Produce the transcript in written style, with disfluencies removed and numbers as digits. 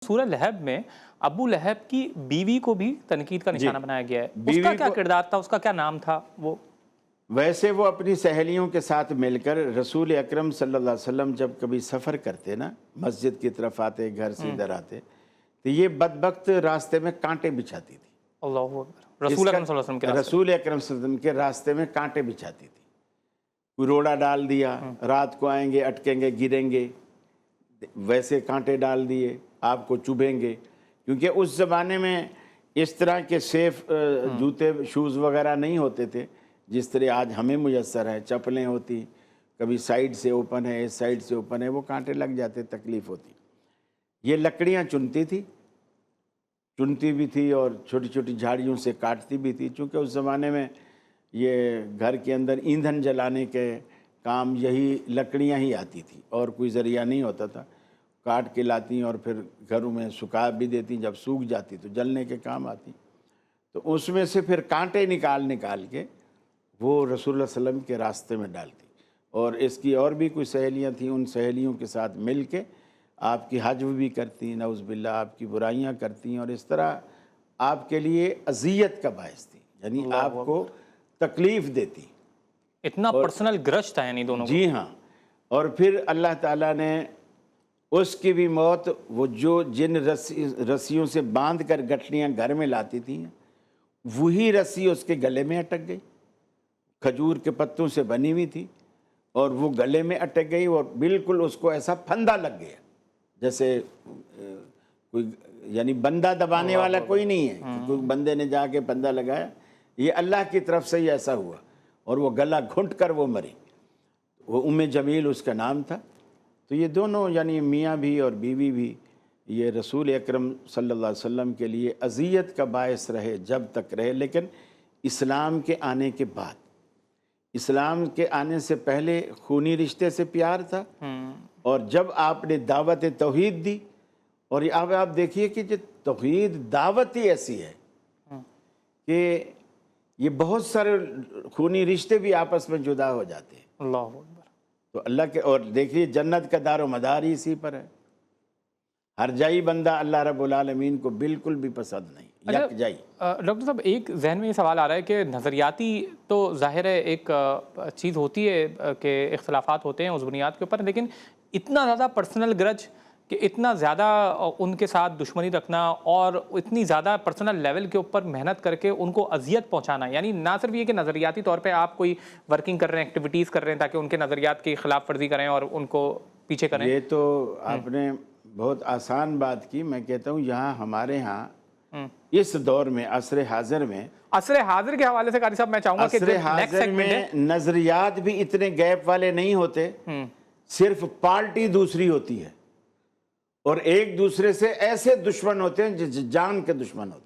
سورہ لہب میں ابو لہب کی بیوی کو بھی تنقید کا نشانہ بنایا گیا ہے، اس کا کیا کردار تھا، اس کا کیا نام تھا؟ وہ ویسے وہ اپنی سہیلیوں کے ساتھ مل کر رسول اکرم صلی اللہ علیہ وسلم جب کبھی سفر کرتے نا، مسجد کی طرف آتے، گھر سے ادھر آتے، تو یہ بدبخت راستے میں کانٹے بچھاتی تھی۔ اللہ اکبر، رسول اکرم صلی اللہ علیہ وسلم کے راستے رسول اکرم صلی اللہ علیہ وسلم کے راستے میں کانٹے بچھاتی تھی۔ کوئی روڑا ڈال دیا، رات کو آئیں گے، اٹکیں گے، گریں گے، ویسے کانٹے ڈال دیے، آپ کو چبھیں گے، کیونکہ اس زمانے میں اس طرح کے سیف جوتے شوز وغیرہ نہیں ہوتے تھے جس طرح آج ہمیں میسر ہے۔ چپلیں ہوتی، کبھی سائیڈ سے اوپن ہے، اس سائیڈ سے اوپن ہے، وہ کانٹے لگ جاتے، تکلیف ہوتی۔ یہ لکڑیاں چنتی تھی، چنتی بھی تھی اور چھوٹی چھوٹی جھاڑیوں سے کاٹتی بھی تھی، چونکہ اس زمانے میں یہ گھر کے اندر ایندھن جلانے کے کام یہی لکڑیاں ہی آتی تھی اور کوئی ذریعہ نہیں ہوتا تھا۔ کاٹ کے لاتی اور پھر گھروں میں سکھا بھی دیتی، جب سوکھ جاتی تو جلنے کے کام آتی۔ تو اس میں سے پھر کانٹے نکال کے وہ رسول اللہ صلی اللہ علیہ وسلم کے راستے میں ڈالتی، اور اس کی اور بھی کوئی سہیلیاں تھیں، ان سہیلیوں کے ساتھ مل کے آپ کی حجب بھی کرتی، نعوذ باللہ آپ کی برائیاں کرتی، اور اس طرح آپ کے لیے اذیت کا باعث تھی، یعنی آپ کو تکلیف دیتی۔ اتنا پرسنل گرج تھا یعنی دونوں کو۔ جی ہاں، اور پھر اللہ تعالیٰ نے اس کی بھی موت، وہ جو جن رسیوں سے باندھ کر گٹھلیاں گھر میں لاتی تھیں، وہی رسی اس کے گلے میں اٹک گئی، کھجور کے پتوں سے بنی ہوئی تھی، اور وہ گلے میں اٹک گئی، اور بالکل اس کو ایسا پھندا لگ گیا، جیسے کوئی یعنی بندہ دبانے والا کوئی نہیں ہے کہ کوئی بندے نے جا کے پھندا لگایا، یہ اللہ کی طرف سے ہی ایسا ہوا، اور وہ گلا گھنٹ کر وہ مری۔ وہ ام جمیل اس کا نام تھا۔ تو یہ دونوں یعنی میاں بھی اور بیوی بھی یہ رسول اکرم صلی اللہ علیہ وسلم کے لیے اذیت کا باعث رہے جب تک رہے، لیکن اسلام کے آنے کے بعد، اسلام کے آنے سے پہلے خونی رشتے سے پیار تھا، اور جب آپ نے دعوت توحید دی، اور اب آپ دیکھیے کہ جو توحید دعوت ہی ایسی ہے کہ یہ بہت سارے خونی رشتے بھی آپس میں جدا ہو جاتے ہیں۔ اللہ اکبر۔ تو اللہ کے، اور دیکھیے جنت کا دار و مدار ہی اسی پر ہے۔ ہر جائی بندہ اللہ رب العالمین کو بالکل بھی پسند نہیں، یک جائی۔ ڈاکٹر صاحب ایک ذہن میں یہ سوال آ رہا ہے کہ نظریاتی تو ظاہر ہے ایک چیز ہوتی ہے کہ اختلافات ہوتے ہیں اس بنیاد کے اوپر، لیکن اتنا زیادہ پرسنل گرج کہ اتنا زیادہ ان کے ساتھ دشمنی رکھنا اور اتنی زیادہ پرسنل لیول کے اوپر محنت کر کے ان کو اذیت پہنچانا، یعنی نہ صرف یہ کہ نظریاتی طور پہ آپ کوئی ورکنگ کر رہے ہیں، ایکٹیویٹیز کر رہے ہیں تاکہ ان کے نظریات کی خلاف ورزی کریں اور ان کو پیچھے کریں۔ یہ تو آپ نے بہت آسان بات کی۔ میں کہتا ہوں یہاں ہمارے ہاں اس دور میں عصر حاضر کے حوالے سے قاری صاحب میں چاہوں گا کہ عصر حاضر میں نظریات بھی اتنے گیپ والے نہیں ہوتے، صرف پارٹی دوسری ہوتی ہے، اور ایک دوسرے سے ایسے دشمن ہوتے ہیں جس جان کے دشمن ہوتے ہیں۔